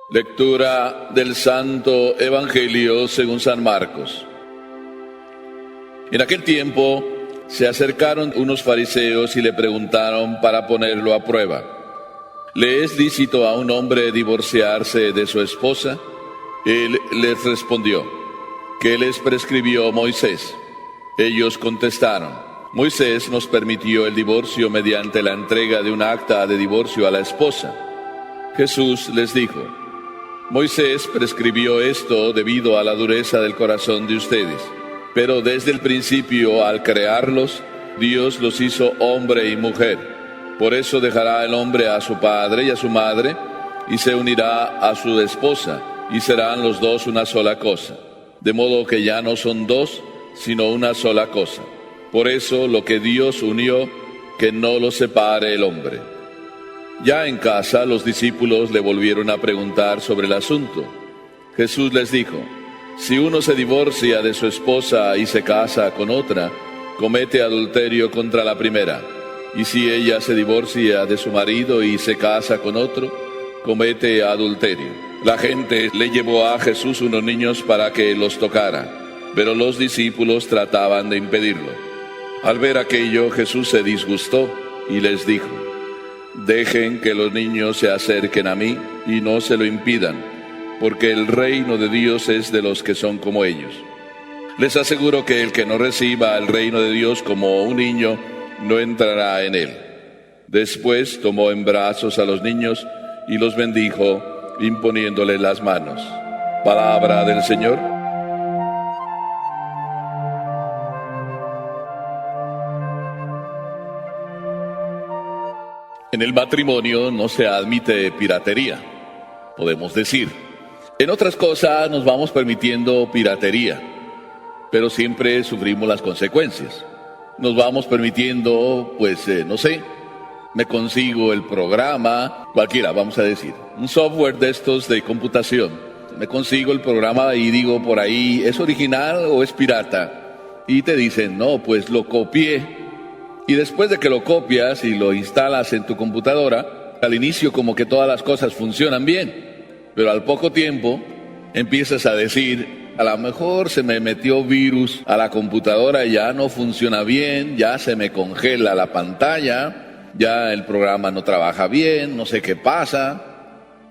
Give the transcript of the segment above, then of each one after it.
Lectura del Santo Evangelio según San Marcos. En aquel tiempo se acercaron unos fariseos y le preguntaron para ponerlo a prueba: ¿le es lícito a un hombre divorciarse de su esposa? Él les respondió: ¿qué les prescribió Moisés? Ellos contestaron: Moisés nos permitió el divorcio mediante la entrega de un acta de divorcio a la esposa. Jesús les dijo: Moisés prescribió esto debido a la dureza del corazón de ustedes. Pero desde el principio, al crearlos, Dios los hizo hombre y mujer. Por eso dejará el hombre a su padre y a su madre, y se unirá a su esposa, y serán los dos una sola cosa. De modo que ya no son dos, sino una sola cosa. Por eso lo que Dios unió, que no lo separe el hombre. Ya en casa, los discípulos le volvieron a preguntar sobre el asunto. Jesús les dijo: si uno se divorcia de su esposa y se casa con otra, comete adulterio contra la primera. Y si ella se divorcia de su marido y se casa con otro, comete adulterio. La gente le llevó a Jesús unos niños para que los tocara, pero los discípulos trataban de impedirlo. Al ver aquello, Jesús se disgustó y les dijo: dejen que los niños se acerquen a mí y no se lo impidan, porque el reino de Dios es de los que son como ellos. Les aseguro que el que no reciba el reino de Dios como un niño, no entrará en él. Después tomó en brazos a los niños y los bendijo, imponiéndoles las manos. Palabra del Señor. En el matrimonio no se admite piratería, podemos decir. En otras cosas nos vamos permitiendo piratería, pero siempre sufrimos las consecuencias. Nos vamos permitiendo, me consigo el programa, cualquiera, vamos a decir, un software de estos de computación. Me consigo el programa y digo por ahí: ¿es original o es pirata? Y te dicen: no, pues lo copié. Y después de que lo copias y lo instalas en tu computadora, al inicio como que todas las cosas funcionan bien, pero al poco tiempo empiezas a decir: a lo mejor se me metió virus a la computadora y ya no funciona bien, ya se me congela la pantalla, ya el programa no trabaja bien, no sé qué pasa.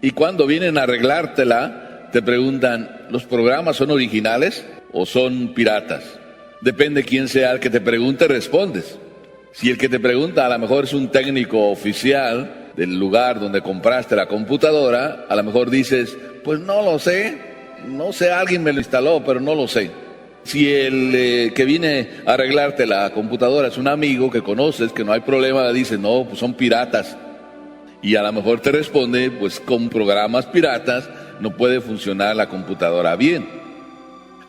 Y cuando vienen a arreglártela, te preguntan: ¿los programas son originales o son piratas? Depende quién sea el que te pregunte, respondes. Si el que te pregunta a lo mejor es un técnico oficial del lugar donde compraste la computadora, a lo mejor dices: pues no lo sé, alguien me lo instaló, pero no lo sé. Si el que viene a arreglarte la computadora es un amigo que conoces, que no hay problema, dice: no, pues son piratas. Y a lo mejor te responde: pues con programas piratas no puede funcionar la computadora bien.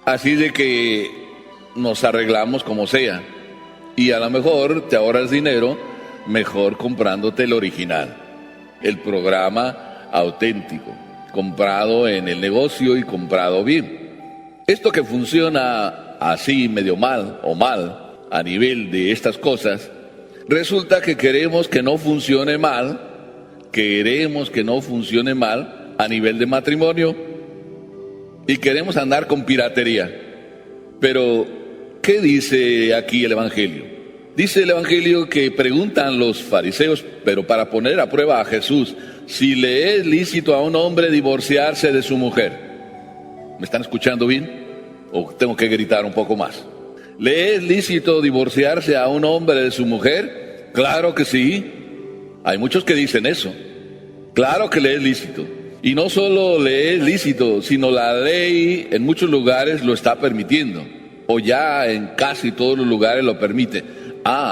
Así de que nos arreglamos como sea. Y a lo mejor te ahorras dinero mejor comprándote el original, el programa auténtico, comprado en el negocio y comprado bien. Esto que funciona así medio mal o mal a nivel de estas cosas, resulta que queremos que no funcione mal a nivel de matrimonio y queremos andar con piratería. Pero ¿qué dice aquí el Evangelio? Dice el Evangelio que preguntan los fariseos, pero para poner a prueba a Jesús, si le es lícito a un hombre divorciarse de su mujer. ¿Me están escuchando bien? ¿O tengo que gritar un poco más? ¿Le es lícito divorciarse a un hombre de su mujer? Claro que sí. Hay muchos que dicen eso. Claro que le es lícito. Y no solo le es lícito, sino la ley en muchos lugares lo está permitiendo. O ya en casi todos los lugares lo permite.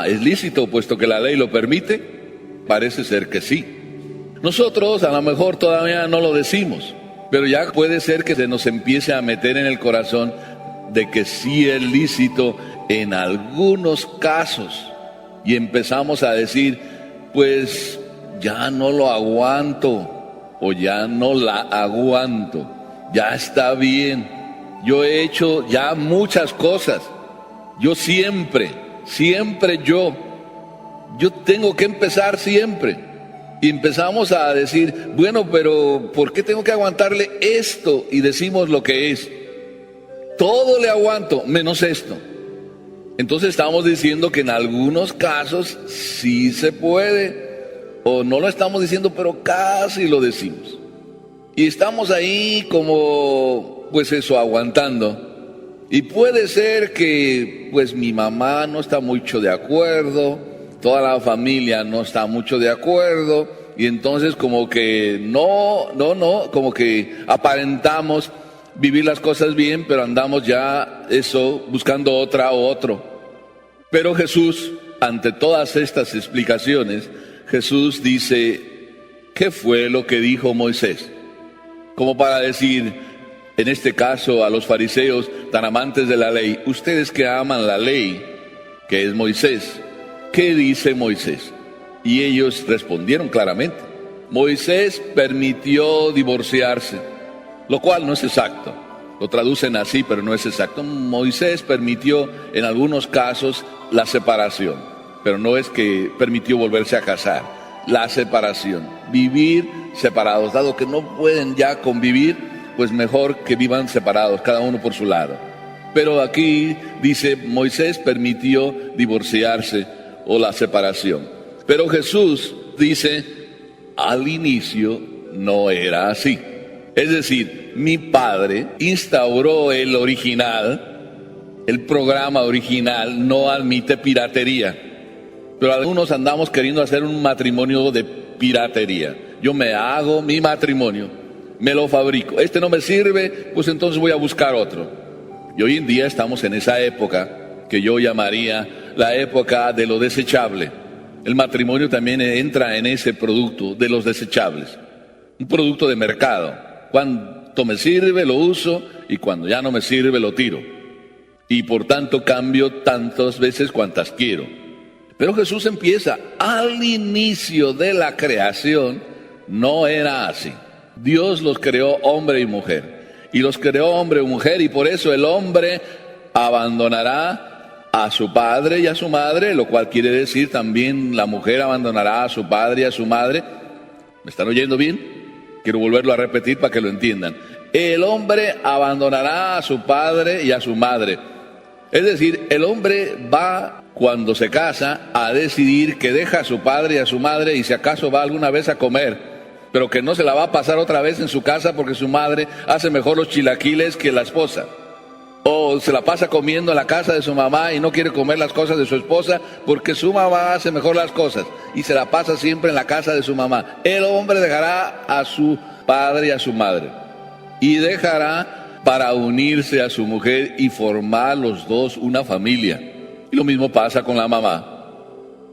¿Es lícito puesto que la ley lo permite? Parece ser que sí. Nosotros a lo mejor todavía no lo decimos, pero ya puede ser que se nos empiece a meter en el corazón de que sí es lícito en algunos casos. Y empezamos a decir: pues ya no lo aguanto, o ya no la aguanto, ya está bien. Yo he hecho ya muchas cosas. Yo siempre yo tengo que empezar siempre. Y empezamos a decir, bueno, pero ¿por qué tengo que aguantarle esto? Y decimos lo que es. Todo le aguanto, menos esto. Entonces estamos diciendo que en algunos casos sí se puede, o no lo estamos diciendo, pero casi lo decimos. Y estamos ahí como, pues eso, aguantando. Y puede ser que, pues mi mamá no está mucho de acuerdo, toda la familia no está mucho de acuerdo, y entonces como que como que aparentamos vivir las cosas bien, pero andamos ya eso, buscando otra o otro. Pero Jesús, ante todas estas explicaciones, Jesús dice, ¿qué fue lo que dijo Moisés? Como para decir, en este caso a los fariseos tan amantes de la ley, ustedes que aman la ley, que es Moisés, ¿qué dice Moisés? Y ellos respondieron claramente, Moisés permitió divorciarse, lo cual no es exacto. Lo traducen así, pero no es exacto. Moisés permitió en algunos casos la separación, pero no es que permitió volverse a casar. La separación, vivir separados, dado que no pueden ya convivir, pues mejor que vivan separados, cada uno por su lado. Pero aquí dice, Moisés permitió divorciarse o la separación. Pero Jesús dice, al inicio no era así. Es decir, mi Padre instauró el original, el programa original no admite piratería. Pero algunos andamos queriendo hacer un matrimonio de piratería. Yo me hago mi matrimonio, me lo fabrico. Este no me sirve, pues entonces voy a buscar otro. Y hoy en día estamos en esa época que yo llamaría la época de lo desechable. El matrimonio también entra en ese producto de los desechables. Un producto de mercado. Cuando me sirve lo uso y cuando ya no me sirve lo tiro. Y por tanto cambio tantas veces cuantas quiero. Pero Jesús empieza, al inicio de la creación no era así. Dios los creó hombre y mujer. Y los creó hombre y mujer y por eso el hombre abandonará a su padre y a su madre, lo cual quiere decir también la mujer abandonará a su padre y a su madre. ¿Me están oyendo bien? Quiero volverlo a repetir para que lo entiendan. El hombre abandonará a su padre y a su madre. Es decir, el hombre va, cuando se casa, a decidir que deja a su padre y a su madre y si acaso va alguna vez a comer, pero que no se la va a pasar otra vez en su casa porque su madre hace mejor los chilaquiles que la esposa. O se la pasa comiendo en la casa de su mamá y no quiere comer las cosas de su esposa porque su mamá hace mejor las cosas y se la pasa siempre en la casa de su mamá. El hombre dejará a su padre y a su madre y dejará para unirse a su mujer y formar los dos una familia. Y lo mismo pasa con la mamá.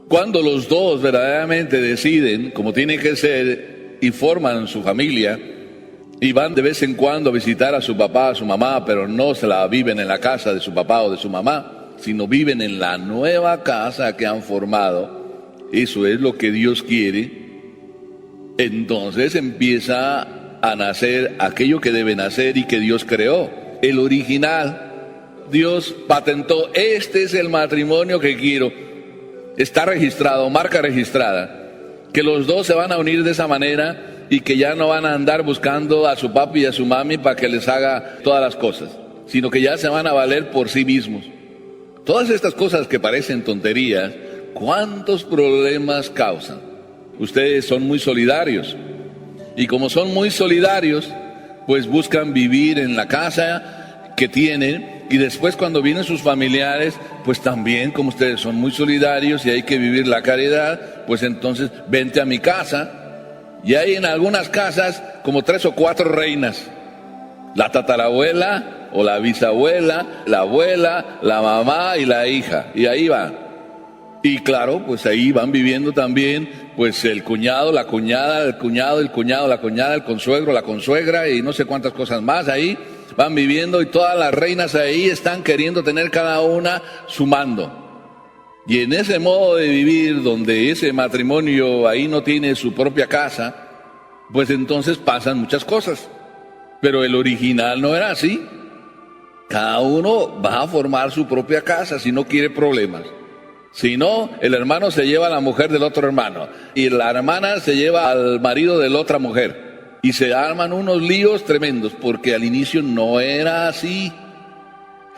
Cuando los dos verdaderamente deciden, como tiene que ser, y forman su familia, y van de vez en cuando a visitar a su papá, a su mamá, pero no se la viven en la casa de su papá o de su mamá, sino viven en la nueva casa que han formado. Eso es lo que Dios quiere. Entonces empieza a nacer aquello que debe nacer y que Dios creó, el original. Dios patentó, este es el matrimonio que quiero. Está registrado, marca registrada, que los dos se van a unir de esa manera y que ya no van a andar buscando a su papi y a su mami para que les haga todas las cosas, sino que ya se van a valer por sí mismos. Todas estas cosas que parecen tonterías, ¿cuántos problemas causan? Ustedes son muy solidarios y como son muy solidarios, pues buscan vivir en la casa que tienen y después cuando vienen sus familiares, pues también como ustedes son muy solidarios y hay que vivir la caridad, pues entonces vente a mi casa. Y hay en algunas casas como 3 o 4 reinas. La tatarabuela o la bisabuela, la abuela, la mamá y la hija. Y ahí va. Y claro, pues ahí van viviendo también pues el cuñado, la cuñada, el cuñado, el cuñado, la cuñada, el consuegro, la consuegra y no sé cuántas cosas más. Ahí van viviendo y todas las reinas ahí están queriendo tener cada una su mando. Y en ese modo de vivir, donde ese matrimonio ahí no tiene su propia casa, pues entonces pasan muchas cosas. Pero el original no era así. Cada uno va a formar su propia casa si no quiere problemas. Si no, el hermano se lleva a la mujer del otro hermano y la hermana se lleva al marido de la otra mujer. Y se arman unos líos tremendos porque al inicio no era así.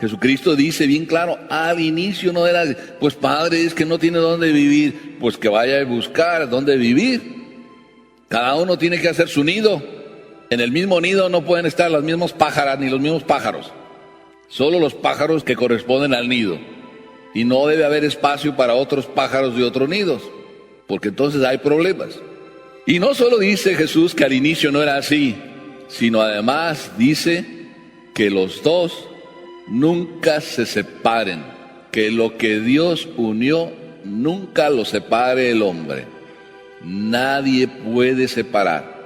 Jesucristo dice bien claro, al inicio no era así. Pues padre, es que no tiene dónde vivir. Pues que vaya a buscar dónde vivir. Cada uno tiene que hacer su nido. En el mismo nido no pueden estar las mismas pájaras ni los mismos pájaros. Solo los pájaros que corresponden al nido. Y no debe haber espacio para otros pájaros de otros nidos, porque entonces hay problemas. Y no solo dice Jesús que al inicio no era así, sino además dice que los dos nunca se separen, que lo que Dios unió nunca lo separe el hombre. Nadie puede separar.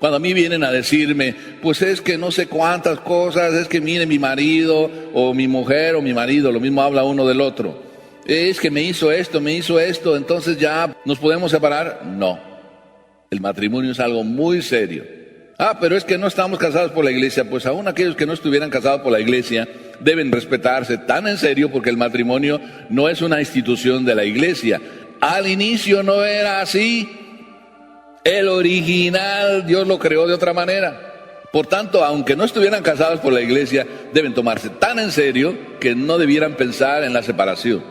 Cuando a mí vienen a decirme, pues es que no sé cuántas cosas, es que mire mi marido o mi mujer o mi marido, lo mismo habla uno del otro. Es que me hizo esto, entonces ya nos podemos separar. No, el matrimonio es algo muy serio. Pero es que no estamos casados por la iglesia. Pues aún aquellos que no estuvieran casados por la iglesia deben respetarse tan en serio porque el matrimonio no es una institución de la iglesia. Al inicio no era así. El original Dios lo creó de otra manera. Por tanto, aunque no estuvieran casados por la iglesia, deben tomarse tan en serio que no debieran pensar en la separación.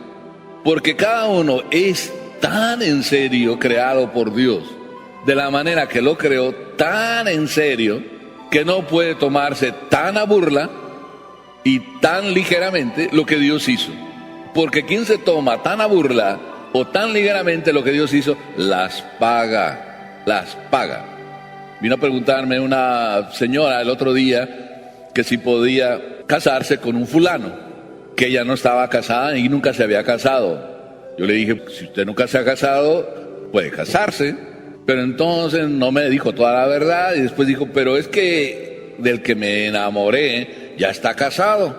Porque cada uno es tan en serio creado por Dios, de la manera que lo creó, tan en serio, que no puede tomarse tan a burla y tan ligeramente lo que Dios hizo. Porque quien se toma tan a burla o tan ligeramente lo que Dios hizo, las paga. Vino a preguntarme una señora el otro día que si podía casarse con un fulano, que ella no estaba casada y nunca se había casado. Yo le dije, si usted nunca se ha casado, puede casarse. Pero entonces no me dijo toda la verdad y después dijo, pero es que del que me enamoré ya está casado.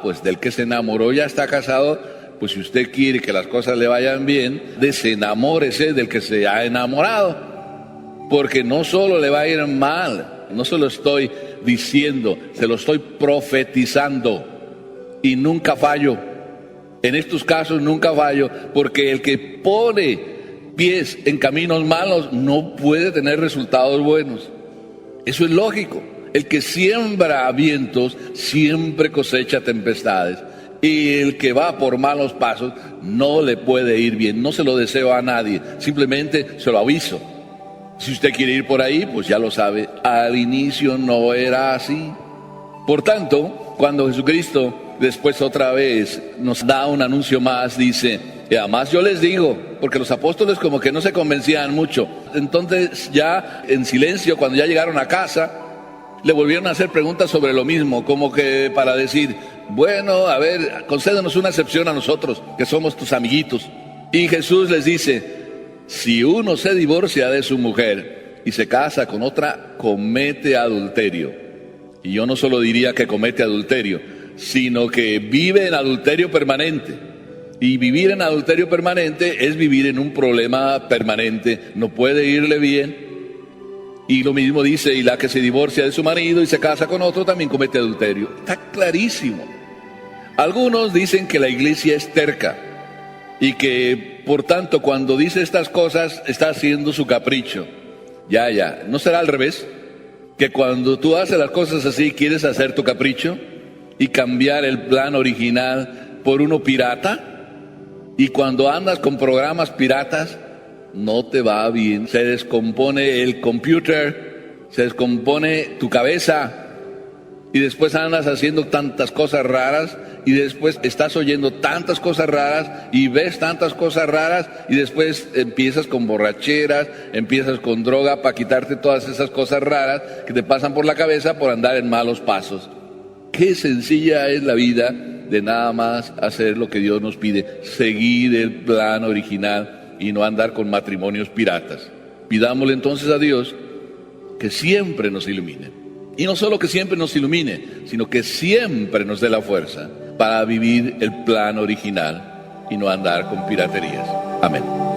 Pues del que se enamoró ya está casado. Pues si usted quiere que las cosas le vayan bien, desenamórese del que se ha enamorado. Porque no solo le va a ir mal, no se lo estoy diciendo, se lo estoy profetizando. Y nunca fallo. En estos casos nunca fallo, porque el que pone pies en caminos malos no puede tener resultados buenos. Eso es lógico. El que siembra vientos siempre cosecha tempestades. Y el que va por malos pasos no le puede ir bien. No se lo deseo a nadie, simplemente se lo aviso. Si usted quiere ir por ahí, pues ya lo sabe, al inicio no era así. Por tanto, cuando Jesucristo después otra vez nos da un anuncio más, dice, y además yo les digo, porque los apóstoles como que no se convencían mucho. Entonces ya en silencio, cuando ya llegaron a casa, le volvieron a hacer preguntas sobre lo mismo, como que para decir, bueno, a ver, concédenos una excepción a nosotros, que somos tus amiguitos. Y Jesús les dice, si uno se divorcia de su mujer y se casa con otra, comete adulterio. Y yo no solo diría que comete adulterio, sino que vive en adulterio permanente. Y vivir en adulterio permanente es vivir en un problema permanente, no puede irle bien. Y lo mismo dice, y la que se divorcia de su marido y se casa con otro también comete adulterio. Está clarísimo. Algunos dicen que la iglesia es terca y que por tanto cuando dice estas cosas está haciendo su capricho. Ya, ¿no será al revés? Que cuando tú haces las cosas así quieres hacer tu capricho y cambiar el plan original por uno pirata, y cuando andas con programas piratas no te va bien, se descompone el computer, se descompone tu cabeza y después andas haciendo tantas cosas raras y después estás oyendo tantas cosas raras y ves tantas cosas raras y después empiezas con borracheras, empiezas con droga para quitarte todas esas cosas raras que te pasan por la cabeza por andar en malos pasos. Qué sencilla es la vida de nada más hacer lo que Dios nos pide, seguir el plan original y no andar con matrimonios piratas. Pidámosle entonces a Dios que siempre nos ilumine. Y no solo que siempre nos ilumine, sino que siempre nos dé la fuerza para vivir el plan original y no andar con piraterías. Amén.